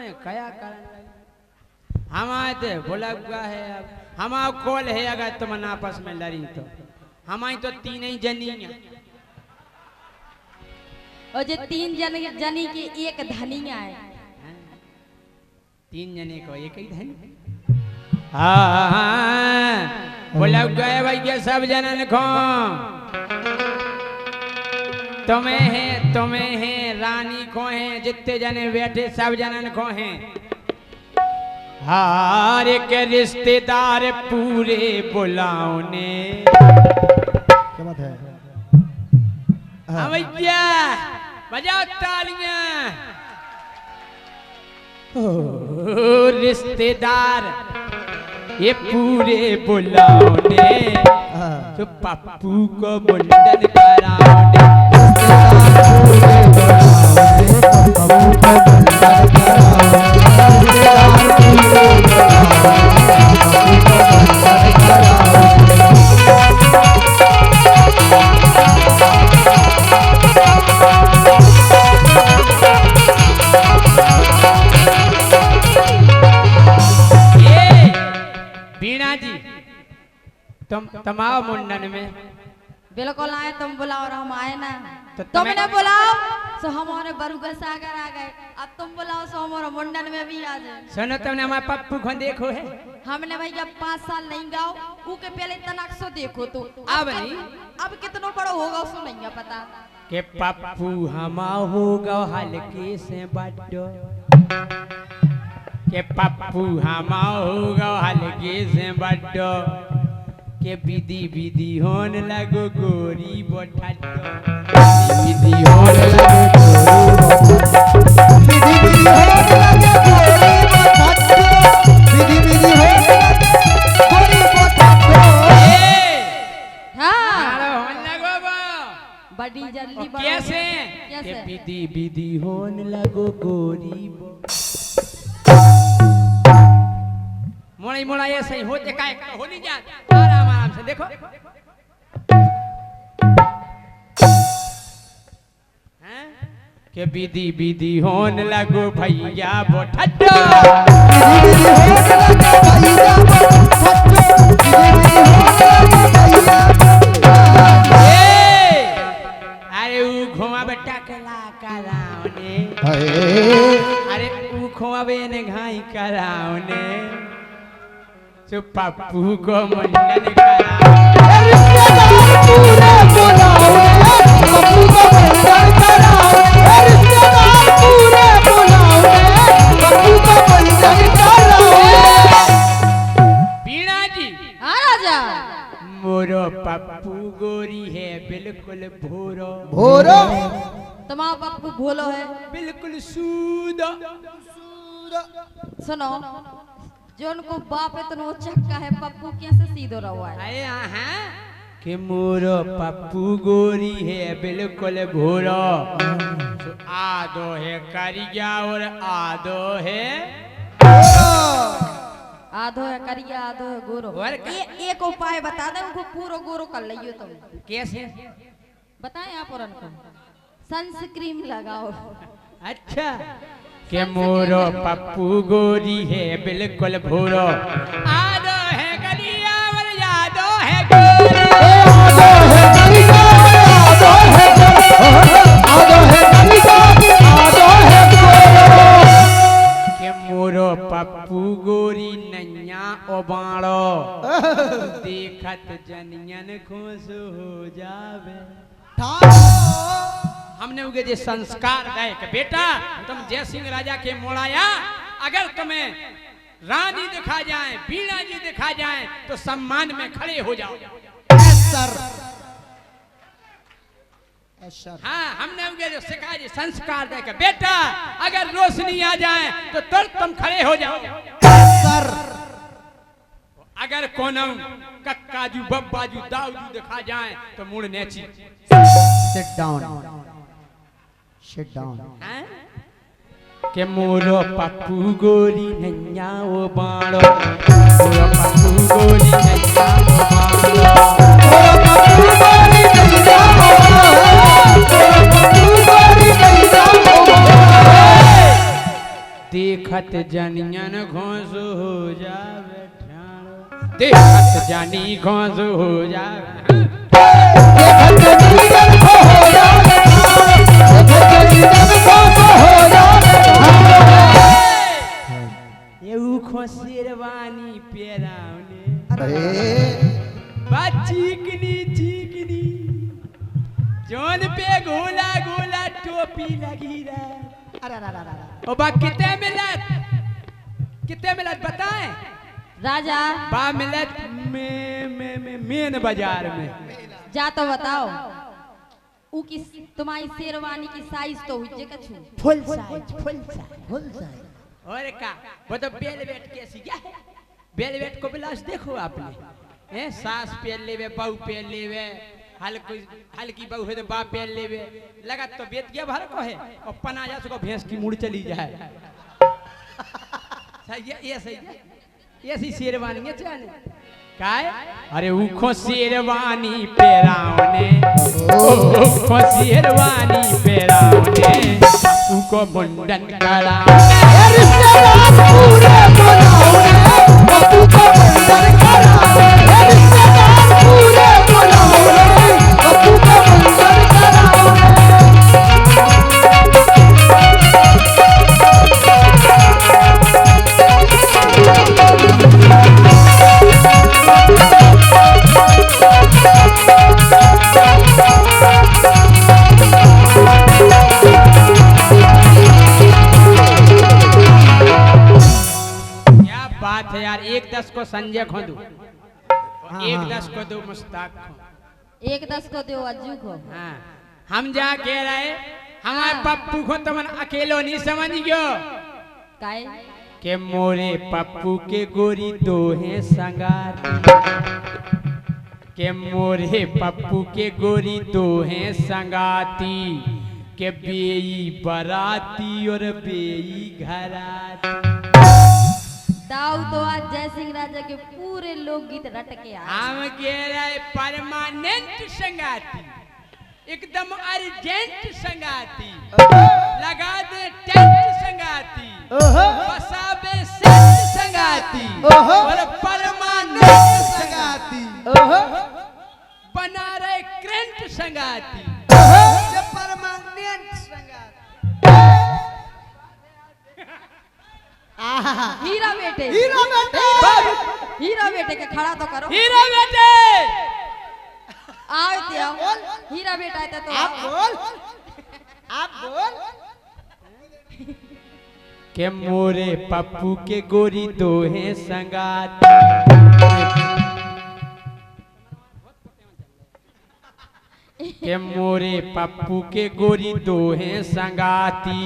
है कया कारण हम आए थे बोला हुआ है अब हमारा कॉल है अगर तुम आपस में लड़ी तो हमारी तो तीन ही जनी और जो तीन जनी की एक धनिया है तीन जने को एक ही धनी हाँ बोला हुआ है भैया सब जनन को तुम्हें है रानी को है जितने जने बैठे सब जनन को हैं हर एक रिश्तेदार पूरे बुलाओ ने क्या बात है हाँ भैया बजाओ तालियां रिश्तेदार ये पूरे बुलाओ ने तो पप्पू को मुंडन कराओ ने तुम आओ मुंडन में बिल्कुल आए तुम बुलाओ और हम आए ना तो तुमने बुलाओ तो हमारे बरुगर सागर आ गए अब तुम बुलाओ तो हमारे मुंडन में भी आ जाए सुनो तुमने हमारे पप्पू को देखो है हमने भैया 5 साल नहीं गाओ ऊके पहले तनाक्सो देखो तो अब नहीं अब कितना बड़ा होगा उसको नहीं है पता के पप्पू हमा होगा हल्के से बड्डो के पप्पू हमा होगा हल्के से बड्डो के विधि विधि होन लगो गोरी बोठा विधि होन लगो विधि विधि गोरी बोठा हाँ होन लगो बा बड़ी जल्दी कैसे के विधि विधि होन लगो गोरी मोड़ा मोड़ा ऐसे ही होते का हो नहीं जाता आराम आराम से देखो हैं के विधि विधि होन लगो भैया बोठड्डो अरे ऊ घुमा बेटा कला कराओने अरे ऊ खोवे ने घाई कराओने तो पप्पू को मुंडन कराओ बीणा जी हाँ राजा मोरो पप्पू गोरी है बिल्कुल भोरो भोरो तुम्हारा पप्पू भोलो है बिल्कुल सूदा सुनो जो उनको बाप इतना चक्का है पप्पू कैसे सीधो रहा है अरे हाँ कि मोरो पप्पू गोरी है बिल्कुल भोरो तो आधो है करिया और आधो है आधो है करिया आधो है गोरो एक उपाय बता दे उनको पूरा गोरो कर लियो तुम कैसे बताएं आप और उनको सनस्क्रीन लगाओ अच्छा के मोरो पप्पू गोरी है बिल्कुल भोरो आधो है करिया और यादो है गोरी के मोरो पप्पू गोरी नैया ओबाड़ो देखत जनियन खुश हो जावे हमने उगे जे संस्कार गए कि बेटा तुम जय सिंह राजा के मोड़ाया अगर तुम्हें रानी दिखा जाए बीणा जी दिखा जाए तो सम्मान में खड़े हो जाओ सर हाँ हमने उगे जो सिखाया जी संस्कार दे के बेटा अगर रोशनी आ जाए तो तुरंत तुम खड़े हो जाओ सर अगर कोनो कक्काजू बब्बाजू दाऊजू दिखा जाए तो मुड़ नेची सिट डाउन Sit down. के मोरो पप्पू गोरी नैया ओ बाड़ो मोरो पप्पू गोरी नैया ओ बाड़ो मोरो पप्पू गोरी नैया ओ बाड़ो मोरो पप्पू गोरी नैया ओ बाड़ो देखत जनियन घोंस हो जावे ठाण देखत जानी घोंस हो जावे ये उखो शेरवानी पेरावने अरे बा चीकनी चीकनी जोन पे गोला गोला टोपी लगी रहा ओ बा कितने मिलत बताएं राजा बा मिलत में मेन बाजार में जा तो बताओ ऊ की तुम्हारी शेरवानी की साइज तो हुई जे कछु फुल साइज और का वो तो बेलवेट कैसी क्या है बेलवेट को बिलास देखो आपने सास पहन लेवे बहू पहन लेवे हल्की बहू है तो बाप पहन लेवे लगा तो बेत गया भर को है और पनाजा से को भैंस की मुड़ चली जाए सही है ये सही है ये सी शेरवानी है जाने काय अरे उखो शेरवानी पेरावने उखो शेरवानी पेरावने उको मुंडन करा रिश्तेदार पूरे बनाओ उको मुंडन करा रिश्तेदार पूरे बनाओ उको मुंडन करा बात है यार 1-10 को संजय खो दो 1-10 को दो मुस्ताक को 1-10 को दो अज्जू को हाँ हम जा कह रहे हमारे पप्पू को तो मन अकेलो नहीं समझ गयो काय के मोरे पप्पू के गोरी दो हैं संगार के मोरे पप्पू के गोरी दो हैं संगाती के बेई बराती और बेई घराती दाऊ तो आज जय सिंह राजा के पूरे लोकगीत रट के आए हम कह रहे परमानेंट संगाती एकदम अर्जेंट संगाती लगा दे टेंट संगाती बसाबे सेंट संगाती और परमानेंट संगाती बना रहे क्रेंट संगाती परमानेंट हीरा बेटे हीरा बेटे के खड़ा तो करो हीरा बेटे आओ दिया हीरा बेटा आया तो आप बोल के मोरे पप्पू के गोरी दो हैं संगाती के मोरे पप्पू के गोरी दो हैं संगाती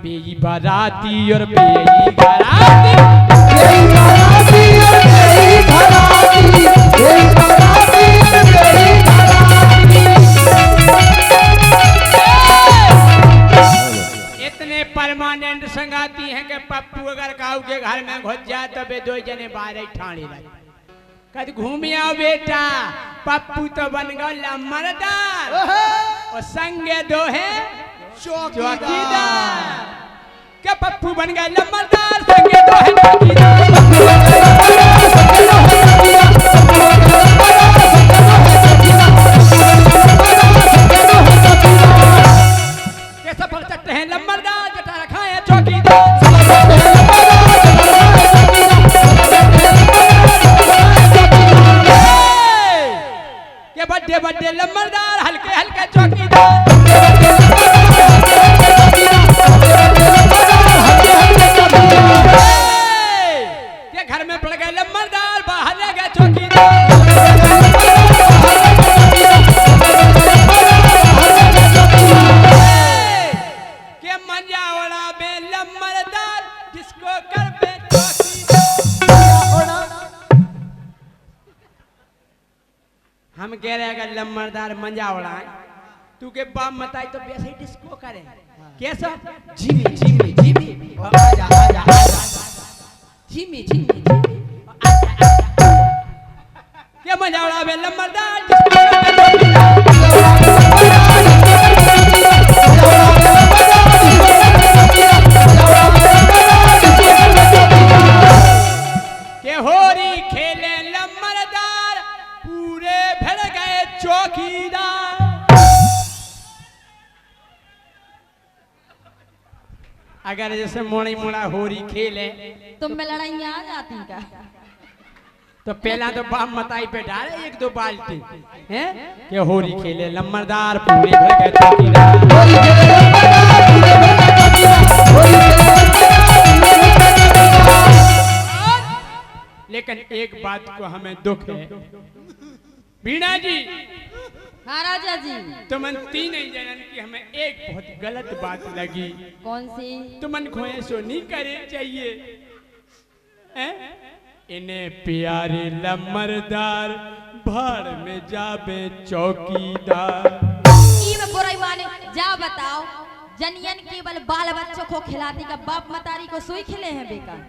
बेई बराती और बेई घराती बेई बराती और बेई घराती बेई बराती और बेई घराती इतने परमानेंट संगाती हैं कि पप्पू अगर काऊ के घर में घुस जाए तो बे दो जने बाहर ठाणी रहे कद घूम आओ बेटा पप्पू तो बन गया मर्दार और संगे दो है चौकीदार क्या पप्पू बन गया लम्बरदार संगे दो है कैसा फल सकते हैं लम्बरदार जटा रखा है चौकीदार के बड्डे बड्डे लम्बरदार हल्के हल्के चौकीदार के घर में पड़ गए लम्बरदार बाहर रह गए चौकीदार के मंजावड़ा में लम्बरदार जिसको कर पे चौकीदार हम कह रहे अगर लम्बरदार मंजावड़ा है तू के बाप मताई तो वैसे ही डिस्को करे कैसा झिमी झिमी झिमी आजा आजा आजा झिमी झिमी झिमी आजा आजा क्या मंजावड़ा में लम्बरदार डिस्को करे अगर जैसे मोड़ी मोड़ा होरी खेले तुम में लड़ाइयाँ आ जाती का? तो पहला तो बाप मताई पे डाले एक दो बाल्टी हैं कि होरी खेले लम्बरदार पूरे भर के चौकीदार। लेकिन एक बात को हमें दुख है बीणा जी, हाँ राजा जी। तुमन तीन ही जनन की हमें एक बहुत गलत बात लगी। कौन सी? तुमन को ऐसो नहीं करे चाहिए हैं? इन्हें प्यारे लम्बरदार भाड़ में जाबे चौकीदार। ई में बुराई माने जा बताओ, जनियन केवल बाल बच्चों को खिलाती का बाप मतारी को सोई खिले हैं बेकार।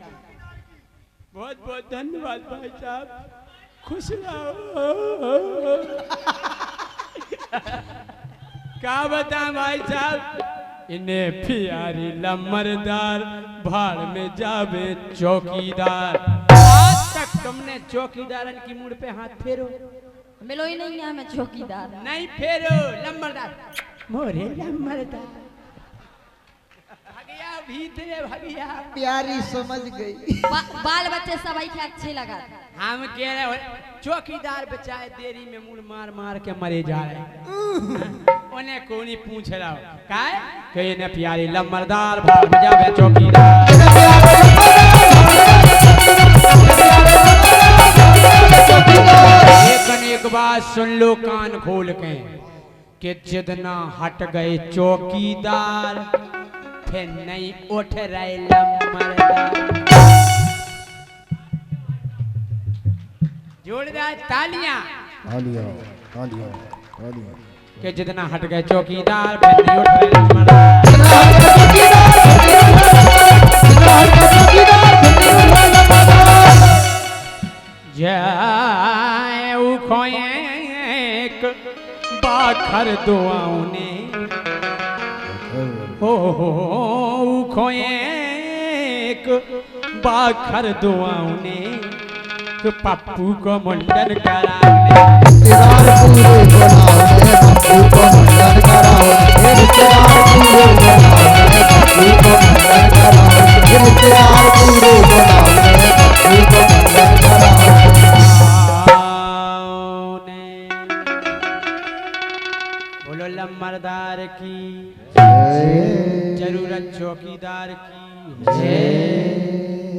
बहुत बहुत धन्यवाद भाई साहब, खुश रहो। क्या बता भाई साहब, इन्हें प्यारी लम्बरदार भाड़ में जावे चौकीदार। आज तक तुमने चौकीदारन की मुड़ पे हाथ फेरो? मिलो ही नहीं है हमें चौकीदार। नहीं फेरो लम्बरदार, मोरे लम्बरदार भगिया भीतरे भगिया। प्यारी समझ गई। बाल बच्चे सब आई के अच्छे लगा। हम कह रहे चौकीदार बचाए देरी में मुड़ मार मार के मरे जा रहे। उन्हें कोनी पूछ रहा हो काय कहे ने प्यारी लम्बरदार भाड़ में जावे चौकीदार। एक बात सुन लो कान खोल के कि जितना हट गए चौकीदार फिर नहीं उठ रहे लम्बरदार। जोरदार तालियां। कि जितना हट गए चौकीदार फिर नहीं उठ रहे लम्बरदार। जाए उखोएक बाखर दुआउने हो उखोएक बाखर दुआउने तो पप्पू को मुंडन कराने। बोलो लम्बरदार की जरूरत चौकीदार की।